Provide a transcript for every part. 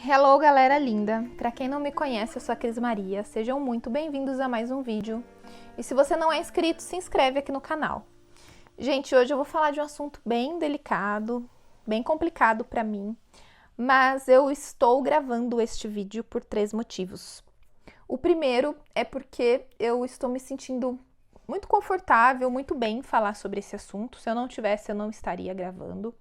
Hello, galera linda! Para quem não me conhece, eu sou a Cris Maria. Sejam muito bem-vindos a mais um vídeo. E se você não é inscrito, se inscreve aqui no canal. Gente, hoje eu vou falar de um assunto bem delicado, bem complicado para mim, mas eu estou gravando este vídeo por 3 motivos. O primeiro é porque eu estou me sentindo muito confortável, muito bem em falar sobre esse assunto. Se eu não tivesse, eu não estaria gravando.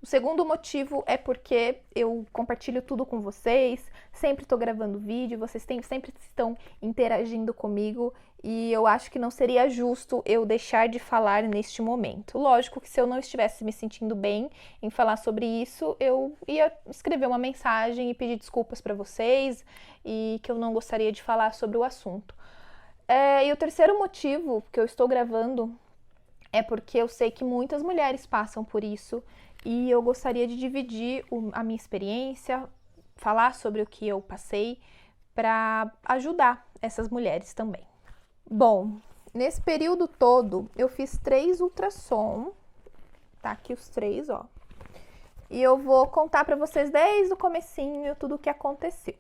O segundo motivo é porque eu compartilho tudo com vocês, sempre estou gravando vídeo, vocês sempre estão interagindo comigo e eu acho que não seria justo eu deixar de falar neste momento. Lógico que se eu não estivesse me sentindo bem em falar sobre isso, eu ia escrever uma mensagem e pedir desculpas para vocês e que eu não gostaria de falar sobre o assunto. E o terceiro motivo que eu estou gravando é porque eu sei que muitas mulheres passam por isso e eu gostaria de dividir a minha experiência, falar sobre o que eu passei para ajudar essas mulheres também. Bom, nesse período todo eu fiz 3 ultrassom, tá aqui os 3, ó. E eu vou contar para vocês desde o comecinho tudo o que aconteceu.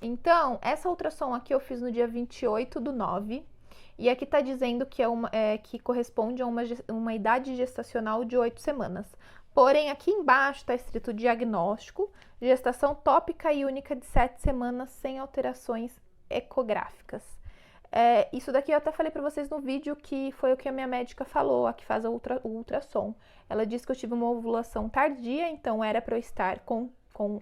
Então, essa ultrassom aqui eu fiz no dia 28/9. E aqui tá dizendo que, que corresponde a uma idade gestacional de 8 semanas. Porém, aqui embaixo está escrito diagnóstico, gestação tópica e única de 7 semanas sem alterações ecográficas. Isso daqui eu até falei para vocês no vídeo que foi o que a minha médica falou, a que faz o ultrassom. Ela disse que eu tive uma ovulação tardia, então era para eu estar com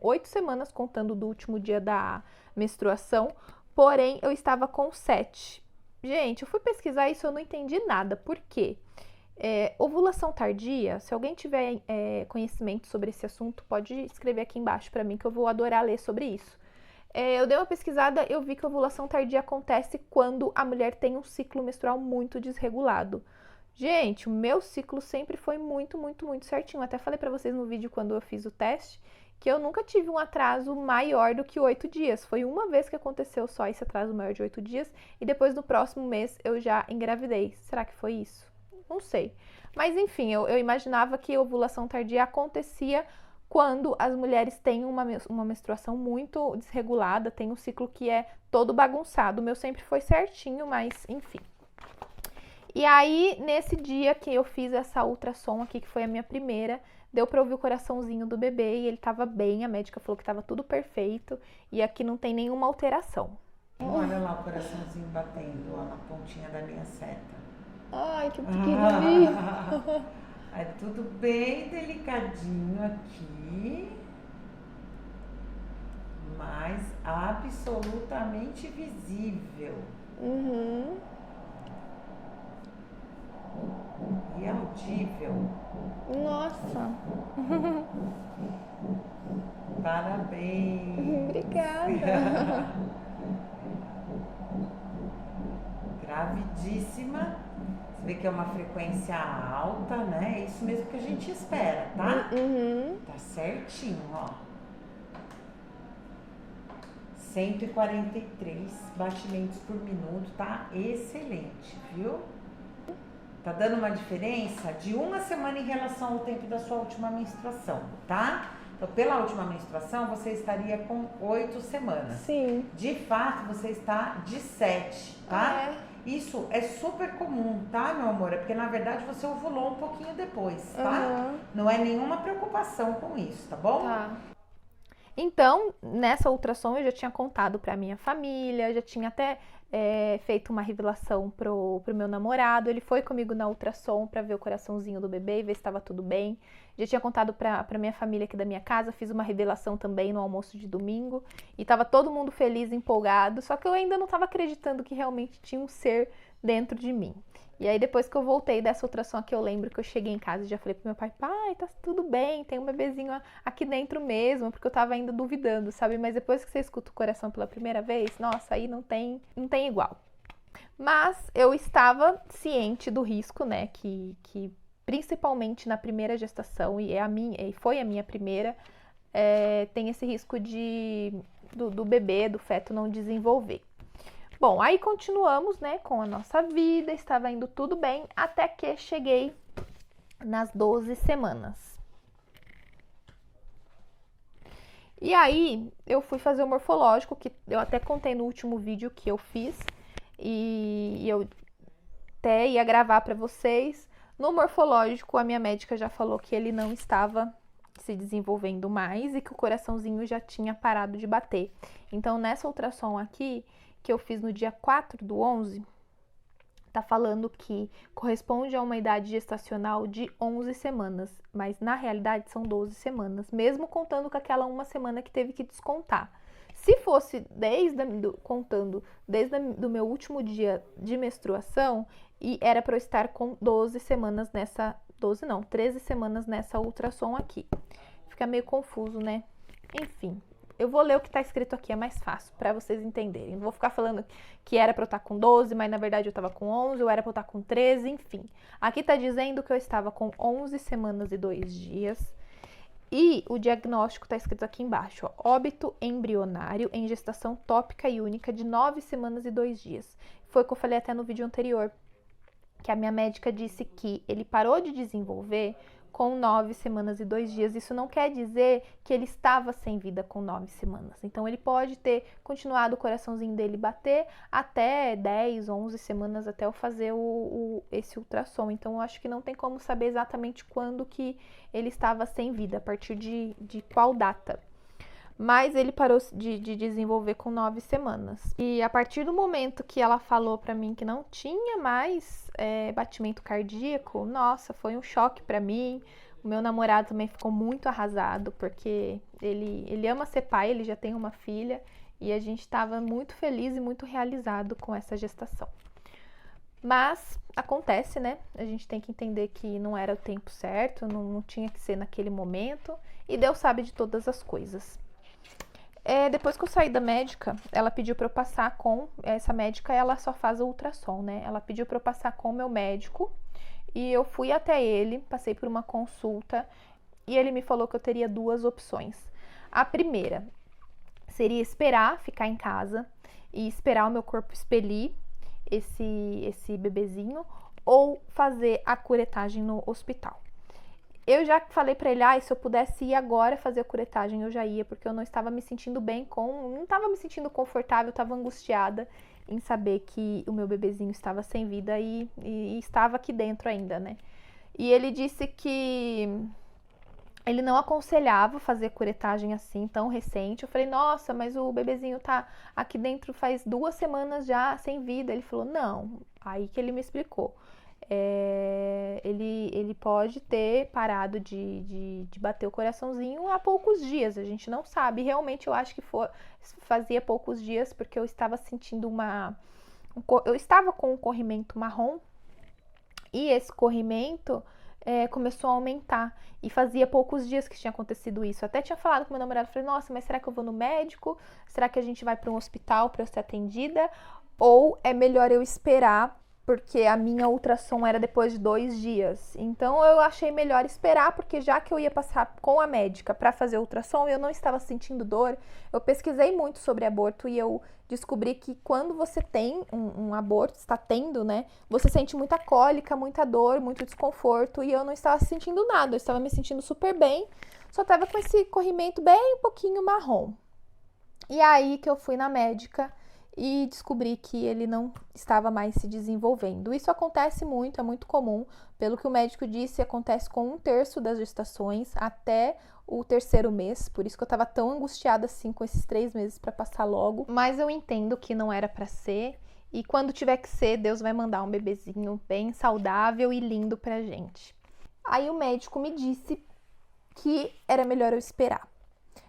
8 semanas, contando do último dia da menstruação, porém eu estava com 7. Gente, eu fui pesquisar isso e eu não entendi nada. Por quê? Ovulação tardia, se alguém tiver conhecimento sobre esse assunto, pode escrever aqui embaixo para mim que eu vou adorar ler sobre isso. Eu dei uma pesquisada, eu vi que a ovulação tardia acontece quando a mulher tem um ciclo menstrual muito desregulado. Gente, o meu ciclo sempre foi muito certinho. Até falei para vocês no vídeo quando eu fiz o teste que eu nunca tive um atraso maior do que 8 dias. Foi uma vez que aconteceu só esse atraso maior de 8 dias e depois no próximo mês eu já engravidei. Será que foi isso? Não sei. Mas enfim, eu imaginava que a ovulação tardia acontecia quando as mulheres têm uma menstruação muito desregulada, tem um ciclo que é todo bagunçado. O meu sempre foi certinho, mas enfim. E aí, nesse dia que eu fiz essa ultrassom aqui, que foi a minha primeira, deu pra ouvir o coraçãozinho do bebê e ele tava bem, a médica falou que tava tudo perfeito e aqui não tem nenhuma alteração. Olha lá o coraçãozinho batendo, ó, na pontinha da minha seta. Ai, que pequenininho. É tudo bem delicadinho aqui, mas absolutamente visível. Uhum. E audível. Nossa. Parabéns. Obrigada. Gravidíssima. Você vê que é uma frequência alta, né? É isso mesmo que a gente espera, tá? Uhum. Tá certinho, ó. 143 batimentos por minuto, tá excelente, viu? Tá dando uma diferença de 1 semana em relação ao tempo da sua última menstruação, tá? Então, pela última menstruação, você estaria com 8 semanas. Sim. De fato, você está de 7, tá? Isso é super comum, tá, meu amor? É porque, na verdade, você ovulou um pouquinho depois, tá? Não é nenhuma preocupação com isso, tá bom? Tá. Então, nessa ultrassom eu já tinha contado pra minha família, já tinha até feito uma revelação pro meu namorado. Ele foi comigo na ultrassom pra ver o coraçãozinho do bebê e ver se estava tudo bem. Já tinha contado pra minha família aqui da minha casa, fiz uma revelação também no almoço de domingo. E tava todo mundo feliz, empolgado, só que eu ainda não tava acreditando que realmente tinha um ser dentro de mim. E aí depois que eu voltei dessa ultrassom aqui, eu lembro que eu cheguei em casa e já falei pro meu pai, pai, tá tudo bem, tem um bebezinho aqui dentro mesmo, porque eu tava ainda duvidando, sabe? Mas depois que você escuta o coração pela primeira vez, nossa, aí não tem igual. Mas eu estava ciente do risco, né, que principalmente na primeira gestação, e foi a minha primeira, tem esse risco do bebê, do feto não desenvolver. Bom, aí continuamos, né, com a nossa vida, estava indo tudo bem, até que cheguei nas 12 semanas. E aí, eu fui fazer o morfológico, que eu até contei no último vídeo que eu fiz, e eu até ia gravar pra vocês. No morfológico, a minha médica já falou que ele não estava se desenvolvendo mais e que o coraçãozinho já tinha parado de bater. Então, nessa ultrassom aqui, que eu fiz no dia 4/11, tá falando que corresponde a uma idade gestacional de 11 semanas, mas na realidade são 12 semanas, mesmo contando com aquela uma semana que teve que descontar. Se fosse contando desde o meu último dia de menstruação, e era para eu estar com 12 semanas nessa, 12 não, 13 semanas nessa ultrassom aqui. Fica meio confuso, né? Enfim, eu vou ler o que tá escrito aqui, é mais fácil para vocês entenderem. Não vou ficar falando que era para eu estar com 12, mas na verdade eu tava com 11, ou era para eu estar com 13, enfim. Aqui tá dizendo que eu estava com 11 semanas e 2 dias. E o diagnóstico está escrito aqui embaixo, ó, óbito embrionário em gestação tópica e única de 9 semanas e 2 dias. Foi o que eu falei até no vídeo anterior, que a minha médica disse que ele parou de desenvolver com 9 semanas e 2 dias. Isso não quer dizer que ele estava sem vida com 9 semanas. Então, ele pode ter continuado o coraçãozinho dele bater até 10, 11 semanas até eu fazer esse ultrassom. Então, eu acho que não tem como saber exatamente quando que ele estava sem vida, a partir de qual data. Mas ele parou de desenvolver com 9 semanas. E a partir do momento que ela falou pra mim que não tinha mais batimento cardíaco, nossa, foi um choque pra mim. O meu namorado também ficou muito arrasado, porque ele ama ser pai, ele já tem uma filha, e a gente estava muito feliz e muito realizado com essa gestação. Mas acontece, né? A gente tem que entender que não era o tempo certo, não tinha que ser naquele momento, e Deus sabe de todas as coisas. Depois que eu saí da médica, ela pediu para eu passar com... Essa médica, ela só faz o ultrassom, né? Ela pediu para eu passar com o meu médico e eu fui até ele, passei por uma consulta e ele me falou que eu teria duas opções. A primeira seria esperar, ficar em casa e esperar o meu corpo expelir esse bebezinho ou fazer a curetagem no hospital. Eu já falei pra ele, se eu pudesse ir agora fazer a curetagem, eu já ia, porque eu não estava me sentindo bem não estava me sentindo confortável, estava angustiada em saber que o meu bebezinho estava sem vida e estava aqui dentro ainda, né? E ele disse que ele não aconselhava fazer curetagem assim, tão recente. Eu falei, nossa, mas o bebezinho tá aqui dentro faz 2 semanas já, sem vida. Ele falou, não. Aí que ele me explicou. Ele pode ter parado de bater o coraçãozinho há poucos dias, a gente não sabe. Realmente eu acho que fazia poucos dias, porque eu estava sentindo eu estava com um corrimento marrom, e esse corrimento começou a aumentar, e fazia poucos dias que tinha acontecido isso. Eu até tinha falado com meu namorado, falei, nossa, mas será que eu vou no médico? Será que a gente vai para um hospital para eu ser atendida? Ou é melhor eu esperar, porque a minha ultrassom era depois de 2 dias. Então, eu achei melhor esperar, porque já que eu ia passar com a médica para fazer a ultrassom, eu não estava sentindo dor. Eu pesquisei muito sobre aborto e eu descobri que quando você tem um aborto, está tendo, né? Você sente muita cólica, muita dor, muito desconforto, e eu não estava sentindo nada. Eu estava me sentindo super bem, só estava com esse corrimento bem um pouquinho marrom. E aí que eu fui na médica e descobri que ele não estava mais se desenvolvendo. Isso acontece muito, é muito comum. Pelo que o médico disse, acontece com 1/3 das gestações até o 3º mês. Por isso que eu estava tão angustiada assim com esses 3 meses para passar logo. Mas eu entendo que não era para ser. E quando tiver que ser, Deus vai mandar um bebezinho bem saudável e lindo pra gente. Aí o médico me disse que era melhor eu esperar.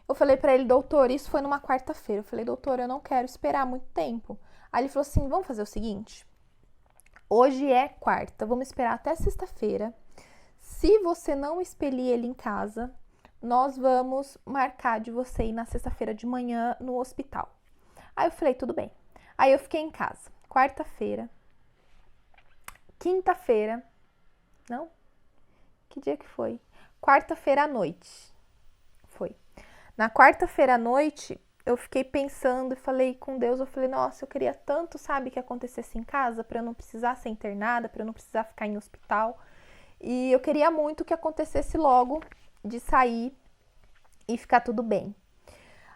Eu falei pra ele, doutor, isso foi numa quarta-feira. Eu falei, doutor, eu não quero esperar muito tempo. Aí ele falou assim, vamos fazer o seguinte, hoje é quarta, vamos esperar até sexta-feira. Se você não expelir ele em casa, nós vamos marcar de você ir na sexta-feira de manhã no hospital. Aí eu falei, tudo bem. Aí eu fiquei em casa, quarta-feira, quinta-feira, não? Que dia que foi? Quarta-feira à noite, foi. Na quarta-feira à noite, eu fiquei pensando e falei com Deus, eu falei, nossa, eu queria tanto, sabe, que acontecesse em casa, para eu não precisar ser internada, para eu não precisar ficar em hospital. E eu queria muito que acontecesse logo, de sair e ficar tudo bem.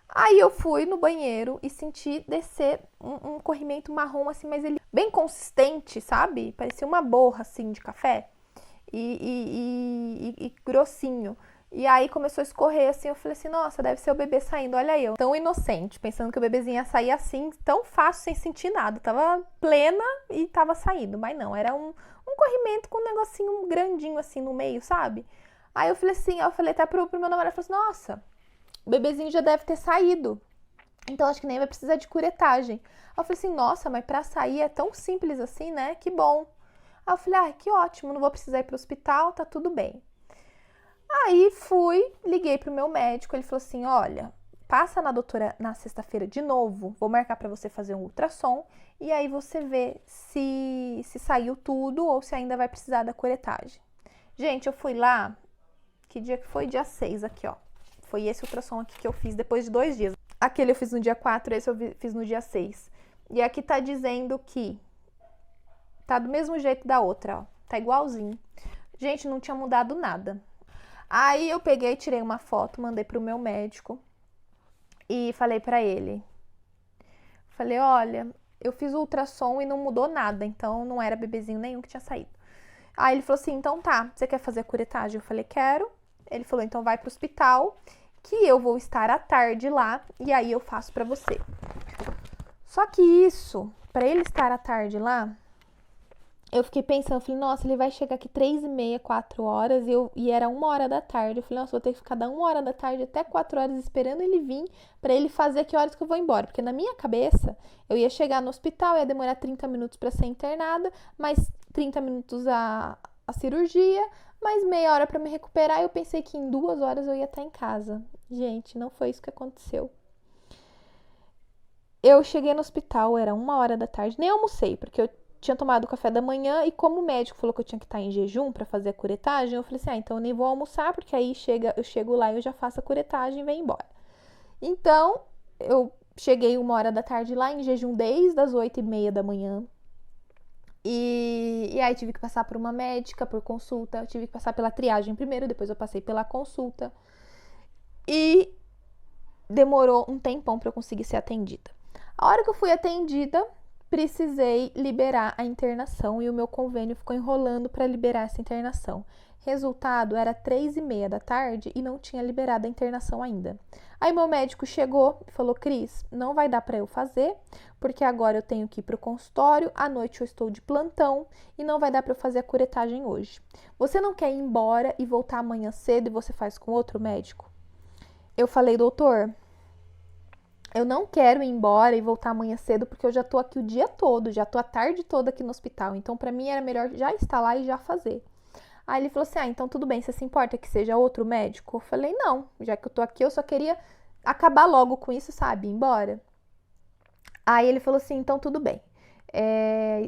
Aí eu fui no banheiro e senti descer um corrimento marrom, assim, mas ele bem consistente, sabe? Parecia uma borra, assim, de café. E grossinho. E aí começou a escorrer, assim, eu falei assim, nossa, deve ser o bebê saindo, olha eu. Tão inocente, pensando que o bebezinho ia sair assim, tão fácil, sem sentir nada. Tava plena e tava saindo, mas não, era um corrimento com um negocinho grandinho, assim, no meio, sabe? Aí eu falei assim, eu falei até pro meu namorado, eu falei assim, nossa, o bebezinho já deve ter saído. Então, acho que nem vai precisar de curetagem. Aí eu falei assim, nossa, mas pra sair é tão simples assim, né? Que bom. Aí eu falei, que ótimo, não vou precisar ir pro hospital, tá tudo bem. Aí fui, liguei pro meu médico, ele falou assim, olha, passa na doutora na sexta-feira de novo, vou marcar pra você fazer um ultrassom, e aí você vê se saiu tudo ou se ainda vai precisar da curetagem. Gente, eu fui lá, que dia que foi? Dia 6 aqui, ó. Foi esse ultrassom aqui que eu fiz depois de 2 dias. Aquele eu fiz no dia 4, esse eu fiz no dia 6. E aqui tá dizendo que tá do mesmo jeito da outra, ó. Tá igualzinho. Gente, não tinha mudado nada. Aí eu peguei, tirei uma foto, mandei pro meu médico e falei pra ele. Falei, olha, eu fiz o ultrassom e não mudou nada, então não era bebezinho nenhum que tinha saído. Aí ele falou assim, então tá, você quer fazer a curetagem? Eu falei, quero. Ele falou, então vai pro hospital, que eu vou estar à tarde lá e aí eu faço pra você. Só que isso, pra ele estar à tarde lá, eu fiquei pensando, falei, nossa, ele vai chegar aqui 3h30, 4 horas, e era 1h da tarde. Eu falei, nossa, vou ter que ficar da 1h da tarde até 4 horas esperando ele vir pra ele fazer que horas que eu vou embora. Porque na minha cabeça, eu ia chegar no hospital, ia demorar 30 minutos pra ser internada, mais 30 minutos a cirurgia, mais meia hora pra me recuperar. Eu pensei que em 2 horas eu ia estar em casa. Gente, não foi isso que aconteceu. Eu cheguei no hospital, era 1h da tarde, nem almocei, porque eu tinha tomado café da manhã e como o médico falou que eu tinha que estar em jejum para fazer a curetagem, eu falei assim, então eu nem vou almoçar, porque aí eu chego lá e eu já faço a curetagem e venho embora. Então, eu cheguei 1h da tarde lá em jejum desde as 8h30 da manhã. E aí tive que passar por uma médica, por consulta, tive que passar pela triagem primeiro, depois eu passei pela consulta. E demorou um tempão para eu conseguir ser atendida. A hora que eu fui atendida, precisei liberar a internação e o meu convênio ficou enrolando para liberar essa internação. Resultado, era 3h30 da tarde e não tinha liberado a internação ainda. Aí meu médico chegou e falou, Cris, não vai dar para eu fazer, porque agora eu tenho que ir pro consultório, à noite eu estou de plantão e não vai dar para eu fazer a curetagem hoje. Você não quer ir embora e voltar amanhã cedo e você faz com outro médico? Eu falei, doutor, eu não quero ir embora e voltar amanhã cedo porque eu já tô aqui o dia todo, já tô a tarde toda aqui no hospital. Então, pra mim era melhor já estar lá e já fazer. Aí ele falou assim, então tudo bem, você se importa que seja outro médico? Eu falei, não, já que eu tô aqui, eu só queria acabar logo com isso, sabe, ir embora. Aí ele falou assim, então tudo bem.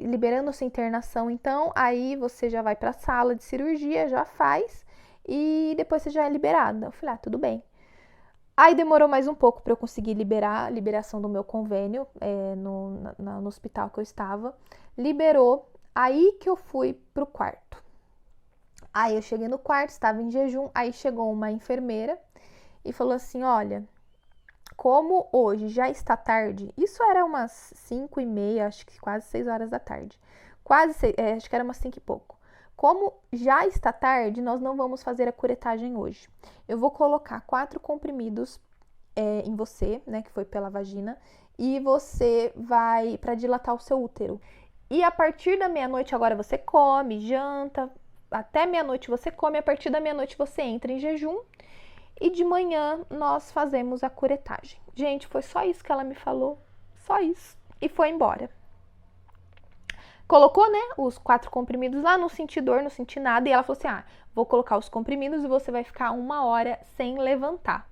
Liberando sua internação, então, aí você já vai pra sala de cirurgia, já faz e depois você já é liberada. Eu falei, tudo bem. Aí demorou mais um pouco para eu conseguir liberar a liberação do meu convênio no hospital que eu estava. Liberou, aí que eu fui pro quarto. Aí eu cheguei no quarto, estava em jejum, aí chegou uma enfermeira e falou assim, olha, como hoje já está tarde, isso era umas 5h30, acho que quase 6 horas da tarde. Acho que era umas 5 e pouco. Como já está tarde, nós não vamos fazer a curetagem hoje. Eu vou colocar 4 comprimidos em você, né, que foi pela vagina, e você vai para dilatar o seu útero. E a partir da meia-noite agora você come, janta, até meia-noite você come, a partir da meia-noite você entra em jejum e de manhã nós fazemos a curetagem. Gente, foi só isso que ela me falou, só isso, e foi embora. Colocou, né, os 4 comprimidos lá, não senti dor, não senti nada. E ela falou assim, vou colocar os comprimidos e você vai ficar 1 hora sem levantar.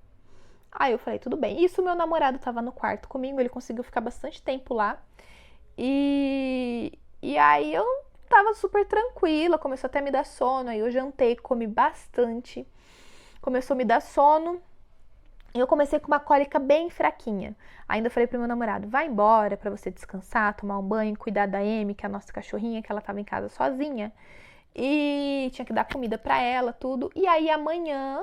Aí eu falei, tudo bem. Isso, meu namorado tava no quarto comigo, ele conseguiu ficar bastante tempo lá. E aí eu tava super tranquila, começou até a me dar sono. Aí eu jantei, comi bastante. Começou a me dar sono. E eu comecei com uma cólica bem fraquinha. Ainda falei pro meu namorado, vai embora pra você descansar, tomar um banho, cuidar da Amy, que é a nossa cachorrinha, que ela tava em casa sozinha. E tinha que dar comida pra ela, tudo. E aí amanhã,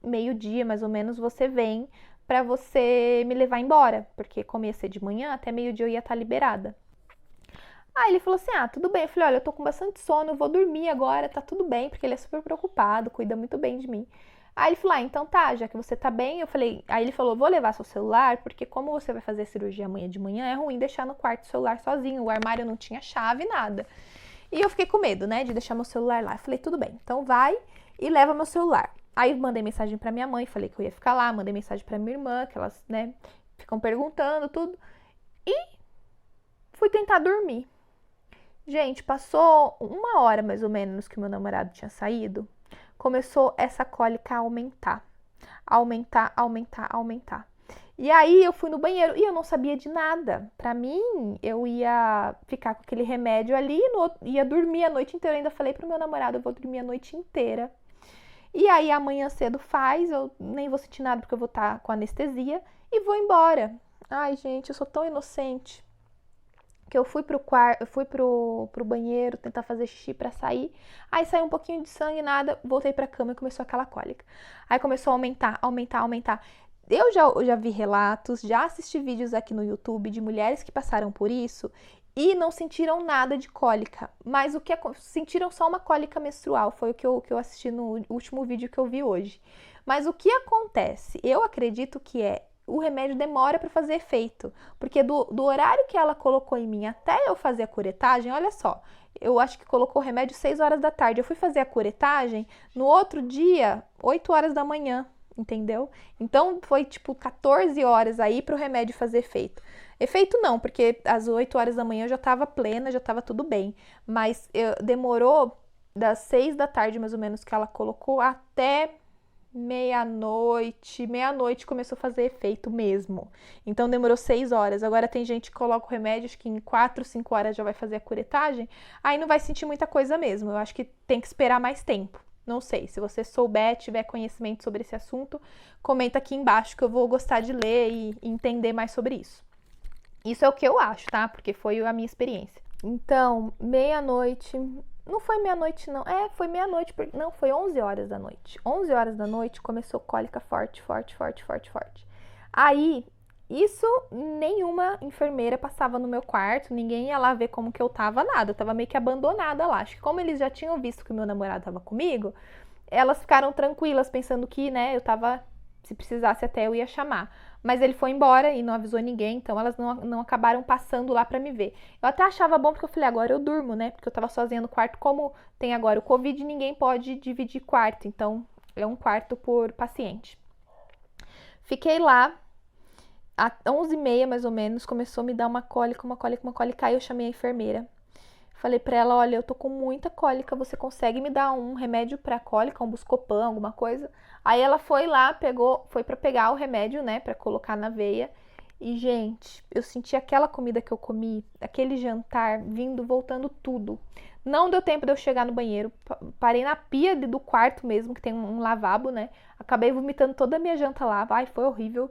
meio-dia mais ou menos, você vem pra você me levar embora, porque como ia ser de manhã, até meio-dia eu ia estar liberada. Aí ele falou assim, ah, tudo bem. Eu falei, olha, eu tô com bastante sono, eu vou dormir agora, tá tudo bem, porque ele é super preocupado, cuida muito bem de mim. Aí ele falou, ah, então tá, já que você tá bem, eu falei, aí ele falou, vou levar seu celular, porque como você vai fazer a cirurgia amanhã de manhã, é ruim deixar no quarto o celular sozinho, o armário não tinha chave, nada. E eu fiquei com medo, né, de deixar meu celular lá. Eu falei, tudo bem, então vai e leva meu celular. Aí mandei mensagem pra minha mãe, falei que eu ia ficar lá, mandei mensagem pra minha irmã, que elas, né, ficam perguntando tudo. E fui tentar dormir. Gente, passou 1 hora mais ou menos que meu namorado tinha saído, começou essa cólica a aumentar. Aumentar, aumentar, aumentar. E aí eu fui no banheiro e eu não sabia de nada. Pra mim, eu ia ficar com aquele remédio ali, ia dormir a noite inteira. Eu ainda falei pro meu namorado, eu vou dormir a noite inteira. E aí amanhã cedo faz, eu nem vou sentir nada porque eu vou estar com anestesia e vou embora. Ai, gente, eu sou tão inocente que eu fui pro quarto, eu fui pro banheiro tentar fazer xixi pra sair. Aí saiu um pouquinho de sangue, nada, voltei pra cama e começou aquela cólica. Aí começou a aumentar, aumentar, aumentar. Eu já vi relatos, já assisti vídeos aqui no YouTube de mulheres que passaram por isso e não sentiram nada de cólica, mas sentiram só uma cólica menstrual, foi o que eu assisti no último vídeo que eu vi hoje. Mas o que acontece? Eu acredito que o remédio demora para fazer efeito, porque do horário que ela colocou em mim até eu fazer a curetagem, olha só, eu acho que colocou o remédio 6 horas da tarde, eu fui fazer a curetagem no outro dia, 8 horas da manhã, entendeu? Então foi tipo 14 horas aí para o remédio fazer efeito. Efeito não, porque às 8 horas da manhã eu já estava plena, já estava tudo bem, mas demorou das 6 da tarde mais ou menos que ela colocou até meia-noite começou a fazer efeito mesmo. Então demorou 6 horas. Agora tem gente que coloca o remédio, acho que em 4, 5 horas já vai fazer a curetagem, aí não vai sentir muita coisa mesmo. Eu acho que tem que esperar mais tempo. Não sei, se você souber, tiver conhecimento sobre esse assunto, comenta aqui embaixo que eu vou gostar de ler e entender mais sobre isso. Isso é o que eu acho, tá? Porque foi a minha experiência. Então, meia-noite. Não foi meia-noite, não. Foi meia-noite. Não, foi 11 horas da noite. 11 horas da noite começou cólica forte, forte, forte, forte, forte. Aí, isso nenhuma enfermeira passava no meu quarto, ninguém ia lá ver como que eu tava, nada. Eu tava meio que abandonada lá. Acho que como eles já tinham visto que o meu namorado tava comigo, elas ficaram tranquilas, pensando que, né, eu tava, se precisasse até eu ia chamar. Mas ele foi embora e não avisou ninguém, então elas não acabaram passando lá pra me ver. Eu até achava bom porque eu falei, agora eu durmo, né? Porque eu tava sozinha no quarto, como tem agora o Covid, ninguém pode dividir quarto, então é um quarto por paciente. Fiquei lá, às 11h30 mais ou menos, começou a me dar uma cólica, aí eu chamei a enfermeira. Falei pra ela, olha, eu tô com muita cólica, você consegue me dar um remédio pra cólica, um Buscopan, alguma coisa? Aí ela foi lá, foi pra pegar o remédio, né, pra colocar na veia. E, gente, eu senti aquela comida que eu comi, aquele jantar, voltando tudo. Não deu tempo de eu chegar no banheiro, parei na pia do quarto mesmo, que tem um lavabo, né? Acabei vomitando toda a minha janta lá, ai, foi horrível.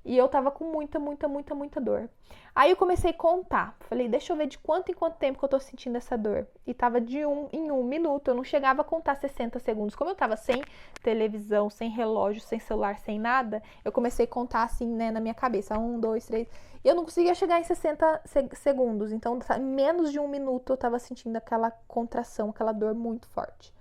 E eu tava com muita, muita, muita, muita dor. Aí eu comecei a contar. Falei, deixa eu ver de quanto em quanto tempo que eu tô sentindo essa dor. E tava de 1 em 1 minuto. Eu não chegava a contar 60 segundos. Como eu tava sem televisão, sem relógio, sem celular, sem nada, eu comecei a contar assim, né, na minha cabeça. 1, 2, 3. E eu não conseguia chegar em 60 segundos. Então, em menos de 1 minuto eu tava sentindo aquela contração, aquela dor muito forte.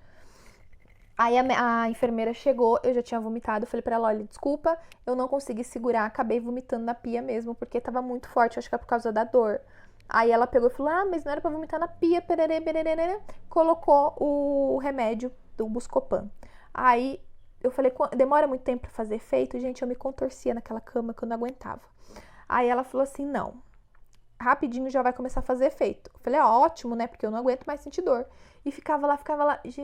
Aí a enfermeira chegou, eu já tinha vomitado, eu falei pra ela, olha, desculpa, eu não consegui segurar, acabei vomitando na pia mesmo, porque tava muito forte, acho que é por causa da dor. Aí ela pegou e falou, ah, mas não era pra vomitar na pia, pererê, pererê, colocou o remédio do Buscopan. Aí eu falei, demora muito tempo pra fazer efeito? Gente, eu me contorcia naquela cama que eu não aguentava. Aí ela falou assim, não, rapidinho já vai começar a fazer efeito. Eu falei, ótimo, né, porque eu não aguento mais sentir dor. E ficava lá,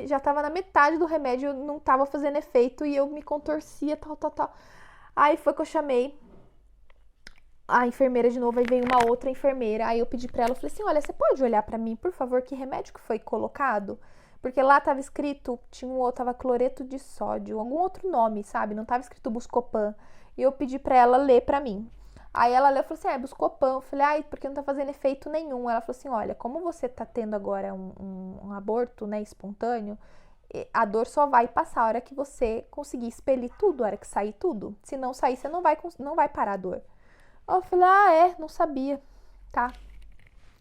já tava na metade do remédio, não tava fazendo efeito e eu me contorcia, tal. Aí foi que eu chamei a enfermeira de novo, aí veio uma outra enfermeira, aí eu pedi pra ela, eu falei assim, olha, você pode olhar pra mim, por favor, que remédio que foi colocado? Porque lá tava escrito, tava cloreto de sódio, algum outro nome, sabe? Não tava escrito Buscopan. E eu pedi pra ela ler pra mim. Aí ela leu e falou assim, Buscopan. Eu falei, ai, porque não tá fazendo efeito nenhum. Ela falou assim, olha, como você tá tendo agora um aborto, né, espontâneo, A dor só vai passar a hora que você conseguir expelir tudo, a hora que sair tudo. Se não sair, você não vai parar a dor. Eu falei, não sabia, tá?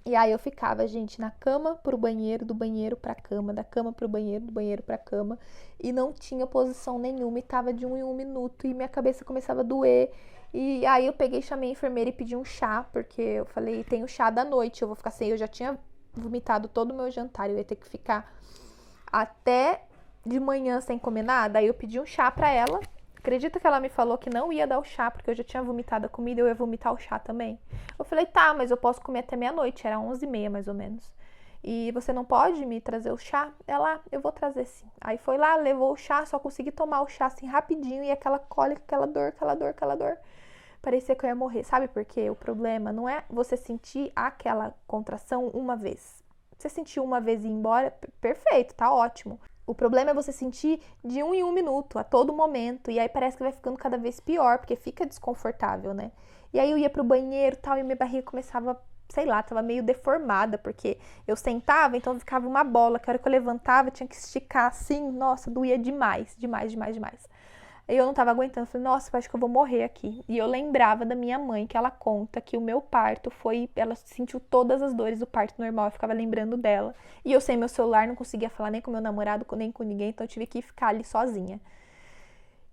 E aí eu ficava, gente, na cama pro banheiro, do banheiro pra cama, da cama pro banheiro, do banheiro pra cama, e não tinha posição nenhuma, e tava de 1 em 1 minuto, e minha cabeça começava a doer. E aí eu peguei, chamei a enfermeira e pedi um chá, porque eu falei, tem o chá da noite, eu vou ficar sem, eu já tinha vomitado todo o meu jantar, eu ia ter que ficar até de manhã sem comer nada. Aí eu pedi um chá pra ela. Acredita que ela me falou que não ia dar o chá, porque eu já tinha vomitado a comida e eu ia vomitar o chá também. Eu falei, tá, mas eu posso comer até meia-noite, era 11h30 mais ou menos. E você não pode me trazer o chá? Ela, eu vou trazer sim. Aí foi lá, levou o chá, só consegui tomar o chá assim rapidinho, e aquela cólica, aquela dor. Parecia que eu ia morrer, sabe por quê? O problema não é você sentir aquela contração uma vez. Você sentiu uma vez e ir embora, perfeito, tá ótimo. O problema é você sentir de 1 em 1 minuto, a todo momento, e aí parece que vai ficando cada vez pior, porque fica desconfortável, né? E aí eu ia pro banheiro e tal, e minha barriga começava, sei lá, tava meio deformada, porque eu sentava, então ficava uma bola, que a hora que eu levantava, eu tinha que esticar assim, nossa, doía demais. Aí eu não tava aguentando, falei, nossa, eu acho que eu vou morrer aqui. E eu lembrava da minha mãe, que ela conta que o meu parto foi, ela sentiu todas as dores do parto normal, eu ficava lembrando dela. E eu sem meu celular, não conseguia falar nem com meu namorado, nem com ninguém, então eu tive que ficar ali sozinha.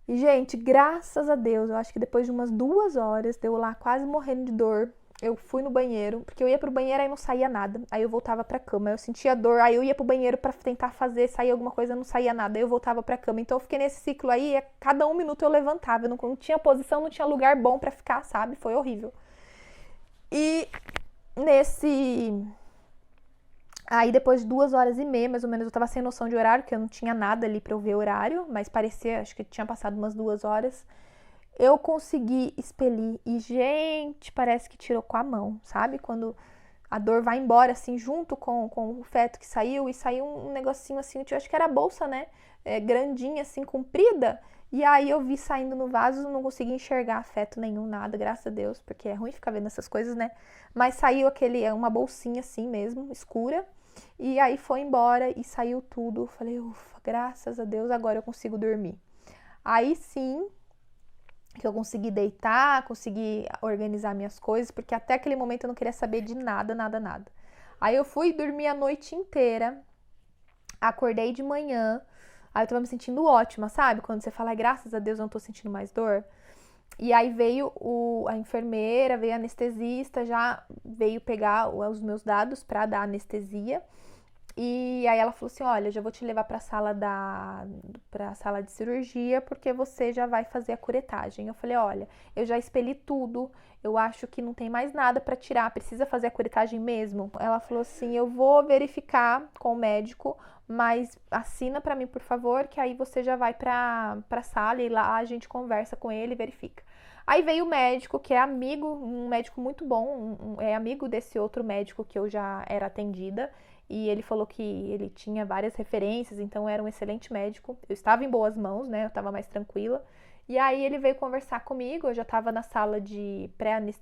E, gente, graças a Deus, eu acho que depois de umas 2 horas, deu lá quase morrendo de dor, eu fui no banheiro, porque eu ia pro banheiro aí não saía nada, aí eu voltava pra cama, eu sentia dor, aí eu ia pro banheiro pra tentar sair alguma coisa, não saía nada, aí eu voltava pra cama, então eu fiquei nesse ciclo aí, cada 1 minuto eu levantava, eu não tinha posição, não tinha lugar bom pra ficar, sabe, foi horrível. E aí depois de 2h30, mais ou menos, eu tava sem noção de horário, porque eu não tinha nada ali pra eu ver horário, mas parecia, acho que tinha passado umas 2 horas, eu consegui expelir e, gente, parece que tirou com a mão, sabe? Quando a dor vai embora, assim, junto com o feto que saiu, e saiu um negocinho assim, eu acho que era a bolsa, né? Grandinha, assim, comprida. E aí eu vi saindo no vaso, não consegui enxergar feto nenhum, nada, graças a Deus, porque é ruim ficar vendo essas coisas, né? Mas saiu uma bolsinha assim mesmo, escura. E aí foi embora e saiu tudo. Falei, ufa, graças a Deus, agora eu consigo dormir. Aí sim, que eu consegui deitar, consegui organizar minhas coisas, porque até aquele momento eu não queria saber de nada. Aí eu fui dormir a noite inteira, acordei de manhã, aí eu tava me sentindo ótima, sabe? Quando você fala, graças a Deus eu não tô sentindo mais dor. E aí veio a enfermeira, veio a anestesista, já veio pegar os meus dados pra dar anestesia. E aí ela falou assim, olha, já vou te levar pra sala de cirurgia, porque você já vai fazer a curetagem. Eu falei, olha, eu já expeli tudo, eu acho que não tem mais nada pra tirar, precisa fazer a curetagem mesmo? Ela falou assim, eu vou verificar com o médico, mas assina pra mim, por favor, que aí você já vai pra sala e lá a gente conversa com ele e verifica. Aí veio o médico, que é amigo, um médico muito bom, é amigo desse outro médico que eu já era atendida, e ele falou que ele tinha várias referências, então era um excelente médico. Eu estava em boas mãos, né? Eu estava mais tranquila. E aí ele veio conversar comigo, eu já estava na sala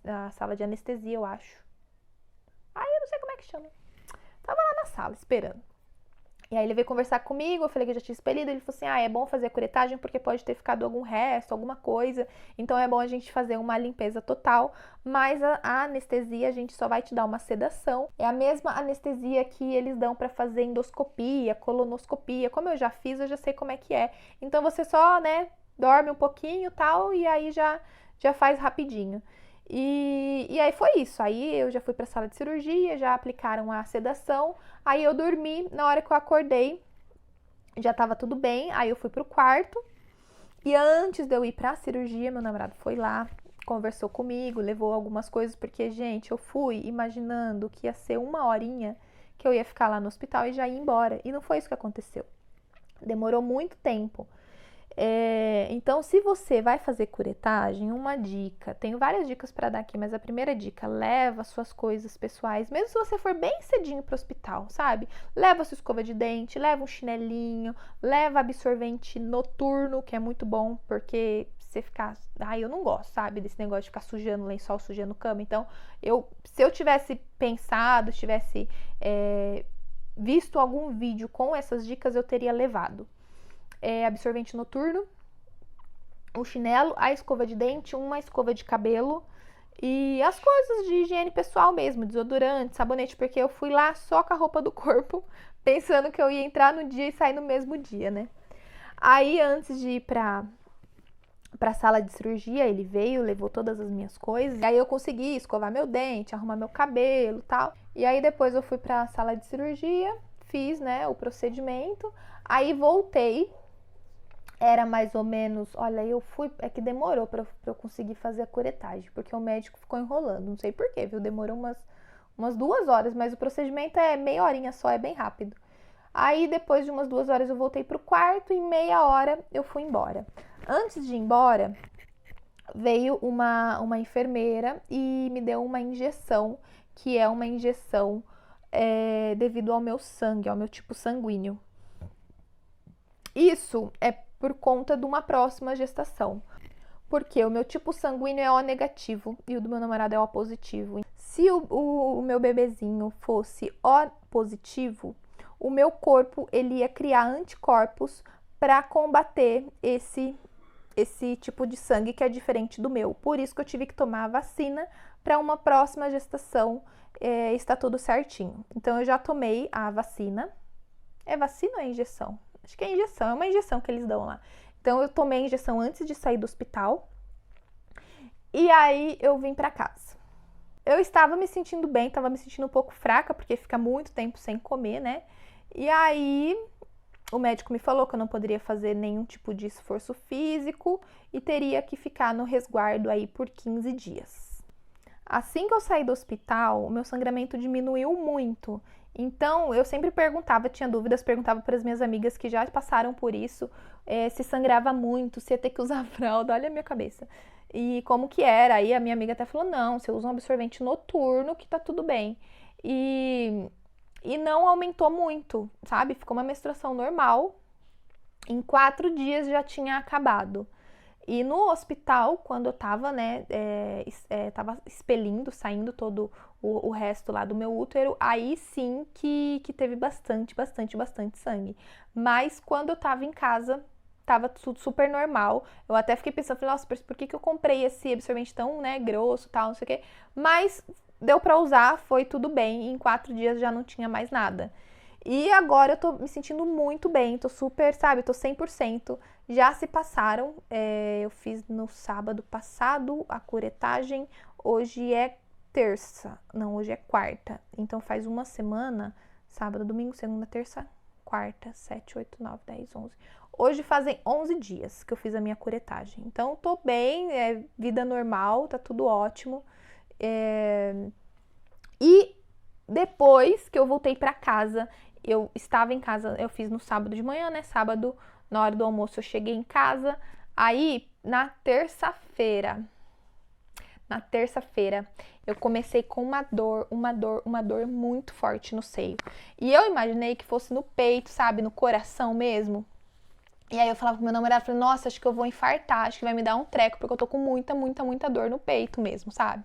na sala de anestesia, eu acho. Aí eu não sei como é que chama. Tava lá na sala, esperando. E aí ele veio conversar comigo, eu falei que eu já tinha expelido, ele falou assim, é bom fazer a curetagem porque pode ter ficado algum resto, alguma coisa, então é bom a gente fazer uma limpeza total, mas a anestesia a gente só vai te dar uma sedação, é a mesma anestesia que eles dão pra fazer endoscopia, colonoscopia, como eu já fiz, eu já sei como é que é, então você só, né, dorme um pouquinho e tal, e aí já faz rapidinho. E aí foi isso, aí eu já fui pra sala de cirurgia, já aplicaram a sedação, aí eu dormi, na hora que eu acordei, já tava tudo bem, aí eu fui pro quarto, e antes de eu ir pra cirurgia, meu namorado foi lá, conversou comigo, levou algumas coisas, porque, gente, eu fui imaginando que ia ser 1 horinha que eu ia ficar lá no hospital e já ia embora, e não foi isso que aconteceu, demorou muito tempo. Então, se você vai fazer curetagem, uma dica, tenho várias dicas para dar aqui, mas a primeira dica, leva suas coisas pessoais, mesmo se você for bem cedinho pro hospital, sabe? Leva sua escova de dente, leva um chinelinho, leva absorvente noturno, que é muito bom, porque você ficar... eu não gosto, sabe, desse negócio de ficar sujando lençol, sujando cama, então, se eu tivesse pensado, visto algum vídeo com essas dicas, eu teria levado absorvente noturno, o chinelo, a escova de dente, uma escova de cabelo e as coisas de higiene pessoal mesmo, desodorante, sabonete, porque eu fui lá só com a roupa do corpo, pensando que eu ia entrar no dia e sair no mesmo dia, né? Aí, antes de ir pra sala de cirurgia, ele veio, levou todas as minhas coisas, e aí eu consegui escovar meu dente, arrumar meu cabelo e tal. E aí depois eu fui pra sala de cirurgia, fiz, né, o procedimento, aí voltei. Era mais ou menos, olha, eu fui, é que demorou pra eu conseguir fazer a curetagem, porque o médico ficou enrolando, não sei porquê, viu? Demorou umas 2 horas, mas o procedimento é meia horinha só, é bem rápido. Aí depois de umas 2 horas eu voltei pro quarto e meia hora eu fui embora. Antes de ir embora, veio uma enfermeira e me deu uma injeção, que é uma injeção devido ao meu sangue, ao meu tipo sanguíneo. Isso é por conta de uma próxima gestação, porque o meu tipo sanguíneo é O negativo e o do meu namorado é O positivo. Se o meu bebezinho fosse O positivo, o meu corpo ele ia criar anticorpos para combater esse tipo de sangue que é diferente do meu. Por isso que eu tive que tomar a vacina para uma próxima gestação está tudo certinho. Então eu já tomei a vacina. É vacina ou é injeção? Acho que é injeção, é uma injeção que eles dão lá. Então eu tomei a injeção antes de sair do hospital. E aí eu vim para casa. Eu estava me sentindo bem, estava me sentindo um pouco fraca, porque fica muito tempo sem comer, né? E aí o médico me falou que eu não poderia fazer nenhum tipo de esforço físico e teria que ficar no resguardo aí por 15 dias. Assim que eu saí do hospital, o meu sangramento diminuiu muito. Então, eu sempre perguntava, tinha dúvidas, perguntava para as minhas amigas que já passaram por isso, se sangrava muito, se ia ter que usar fralda, olha a minha cabeça. E como que era? Aí a minha amiga até falou, não, você usa um absorvente noturno que tá tudo bem. E não aumentou muito, sabe? Ficou uma menstruação normal. Em 4 dias já tinha acabado. E no hospital, quando eu tava, né, tava expelindo, saindo todo o resto lá do meu útero, aí sim que teve bastante sangue. Mas quando eu tava em casa, tava tudo super normal. Eu até fiquei pensando, falei, nossa, por que eu comprei esse absorvente tão, né, grosso e tal, não sei o quê. Mas deu pra usar, foi tudo bem, e em 4 dias já não tinha mais nada. E agora eu tô me sentindo muito bem, tô super, sabe, tô 100%. Já se passaram, eu fiz no sábado passado a curetagem, hoje é terça, não, hoje é quarta. Então faz uma semana, sábado, domingo, segunda, terça, quarta, 7, 8, 9, 10, 11. Hoje fazem 11 dias que eu fiz a minha curetagem. Então tô bem, vida normal, tá tudo ótimo. E depois que eu voltei pra casa, eu estava em casa, eu fiz no sábado de manhã, né? Sábado, na hora do almoço, eu cheguei em casa. Aí, na terça-feira, eu comecei com uma dor muito forte no seio. E eu imaginei que fosse no peito, sabe? No coração mesmo. E aí eu falava com meu namorado, falei, nossa, acho que eu vou infartar, acho que vai me dar um treco, porque eu tô com muita dor no peito mesmo, sabe?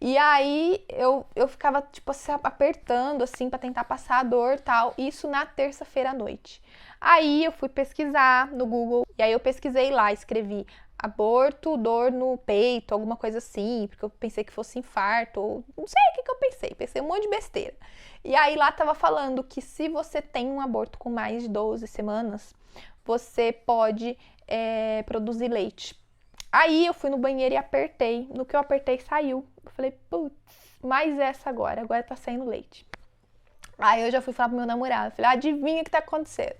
E aí eu ficava, tipo, apertando, assim, pra tentar passar a dor e tal. Isso na terça-feira à noite. Aí eu fui pesquisar no Google, e aí eu pesquisei lá, escrevi aborto, dor no peito, alguma coisa assim, porque eu pensei que fosse infarto, ou não sei o que eu pensei um monte de besteira. E aí lá tava falando que se você tem um aborto com mais de 12 semanas, você pode produzir leite. Aí eu fui no banheiro e apertei. No que eu apertei, saiu. Eu falei, putz, mais essa agora tá saindo leite. Aí eu já fui falar pro meu namorado. Falei, adivinha o que tá acontecendo?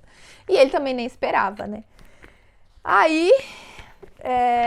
E ele também nem esperava, né? Aí,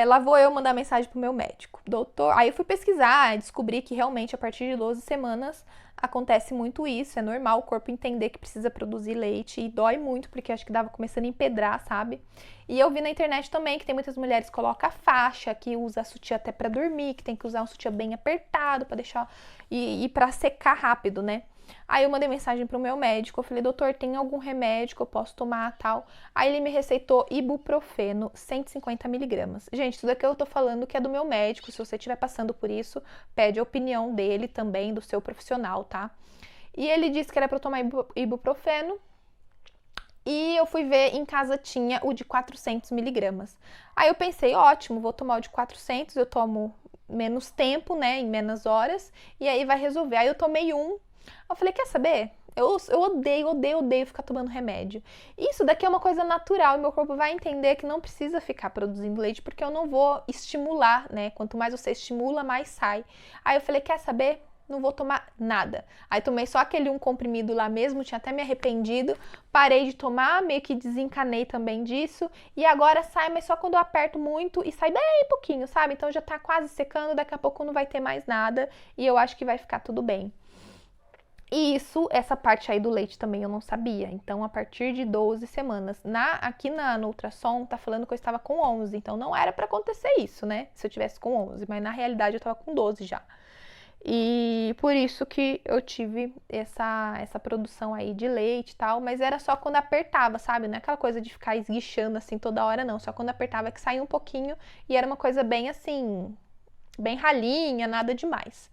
lá vou eu mandar mensagem pro meu médico. Doutor, aí eu fui pesquisar, descobri que realmente a partir de 12 semanas acontece muito isso. É normal o corpo entender que precisa produzir leite e dói muito, porque acho que dava começando a empedrar, sabe? E eu vi na internet também que tem muitas mulheres que colocam a faixa, que usa sutiã até pra dormir, que tem que usar um sutiã bem apertado pra deixar e pra secar rápido, né? Aí eu mandei mensagem pro meu médico, eu falei, doutor, tem algum remédio que eu posso tomar, tal? Aí ele me receitou ibuprofeno, 150 miligramas. Gente, tudo aqui eu tô falando que é do meu médico, se você estiver passando por isso, pede a opinião dele também, do seu profissional, tá? E ele disse que era pra eu tomar ibuprofeno. E eu fui ver, em casa tinha o de 400 miligramas. Aí eu pensei, ótimo, vou tomar o de 400, eu tomo menos tempo, né, em menos horas, e aí vai resolver. Aí eu tomei um, eu falei, quer saber? Eu odeio ficar tomando remédio. Isso daqui é uma coisa natural, e meu corpo vai entender que não precisa ficar produzindo leite, porque eu não vou estimular, né? Quanto mais você estimula, mais sai. Aí eu falei, quer saber? Não vou tomar nada. Aí tomei só aquele um comprimido lá mesmo, tinha até me arrependido, parei de tomar, meio que desencanei também disso, e agora sai, mas só quando eu aperto muito e sai bem pouquinho, sabe? Então já tá quase secando, daqui a pouco não vai ter mais nada, e eu acho que vai ficar tudo bem. E isso, essa parte aí do leite também eu não sabia. Então, a partir de 12 semanas. Aqui no ultrassom tá falando que eu estava com 11, então não era pra acontecer isso, né? Se eu tivesse com 11, mas na realidade eu tava com 12 já. E por isso que eu tive essa produção aí de leite e tal, mas era só quando apertava, sabe? Não é aquela coisa de ficar esguichando assim toda hora, não. Só quando apertava que saía um pouquinho e era uma coisa bem assim, bem ralinha, nada demais.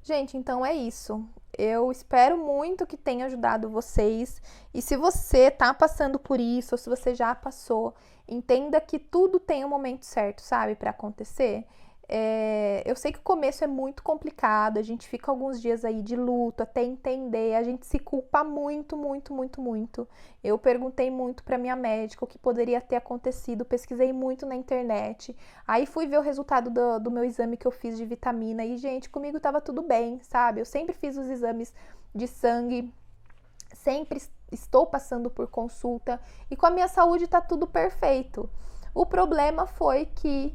Gente, então é isso. Eu espero muito que tenha ajudado vocês. E se você tá passando por isso, ou se você já passou, entenda que tudo tem um momento certo, sabe, para acontecer. Eu sei que o começo é muito complicado, a gente fica alguns dias aí de luto até entender, a gente se culpa muito, muito, muito, muito. Eu perguntei muito pra minha médica o que poderia ter acontecido, pesquisei muito na internet, aí fui ver o resultado do meu exame que eu fiz de vitamina e, gente, comigo tava tudo bem, sabe? Eu sempre fiz os exames de sangue, sempre estou passando por consulta e com a minha saúde tá tudo perfeito. O problema foi que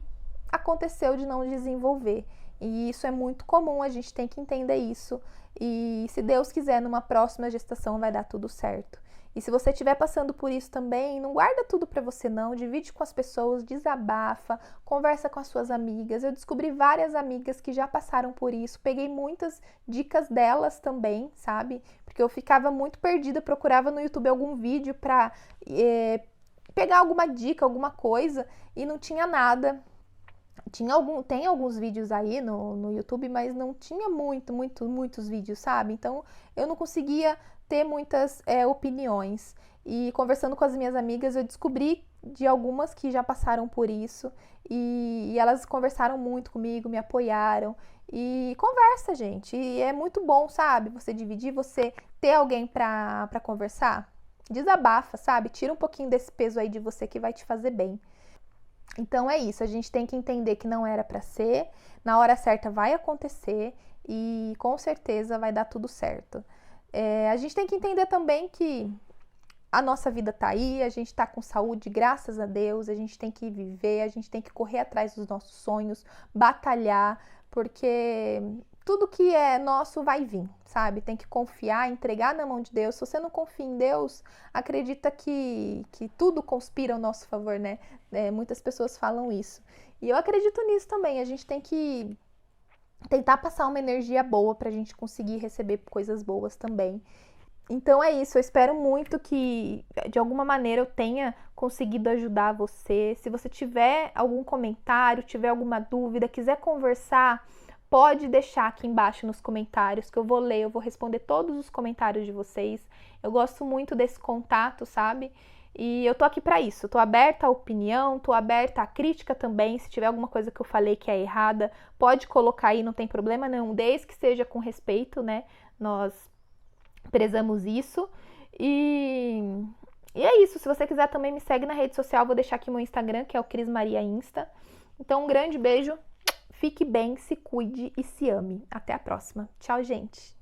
aconteceu de não desenvolver. E isso é muito comum, a gente tem que entender isso. E se Deus quiser, numa próxima gestação vai dar tudo certo. E se você estiver passando por isso também, não guarda tudo pra você não, divide com as pessoas, desabafa, conversa com as suas amigas. Eu descobri várias amigas que já passaram por isso, peguei muitas dicas delas também, sabe? Porque eu ficava muito perdida, procurava no YouTube algum vídeo pra pegar alguma dica, alguma coisa, e não tinha nada. Tem alguns vídeos aí no YouTube, mas não tinha muitos vídeos, sabe? Então, eu não conseguia ter muitas opiniões. E conversando com as minhas amigas, eu descobri de algumas que já passaram por isso. E elas conversaram muito comigo, me apoiaram. E conversa, gente. E é muito bom, sabe? Você dividir, você ter alguém pra conversar. Desabafa, sabe? Tira um pouquinho desse peso aí de você que vai te fazer bem. Então é isso, a gente tem que entender que não era pra ser, na hora certa vai acontecer e com certeza vai dar tudo certo. A gente tem que entender também que a nossa vida tá aí, a gente tá com saúde, graças a Deus, a gente tem que viver, a gente tem que correr atrás dos nossos sonhos, batalhar, porque tudo que é nosso vai vir, sabe? Tem que confiar, entregar na mão de Deus. Se você não confia em Deus, acredita que tudo conspira ao nosso favor, né? Muitas pessoas falam isso. E eu acredito nisso também. A gente tem que tentar passar uma energia boa pra gente conseguir receber coisas boas também. Então é isso, eu espero muito que de alguma maneira eu tenha conseguido ajudar você. Se você tiver algum comentário, tiver alguma dúvida, quiser conversar, pode deixar aqui embaixo nos comentários que eu vou ler, eu vou responder todos os comentários de vocês. Eu gosto muito desse contato, sabe? E eu tô aqui pra isso, tô aberta à opinião, tô aberta à crítica também. Se tiver alguma coisa que eu falei que é errada, pode colocar aí, não tem problema nenhum, desde que seja com respeito, né? Nós prezamos isso. E é isso, se você quiser também me segue na rede social, vou deixar aqui meu Instagram, que é o Cris Maria Insta. Então um grande beijo. Fique bem, se cuide e se ame. Até a próxima. Tchau, gente!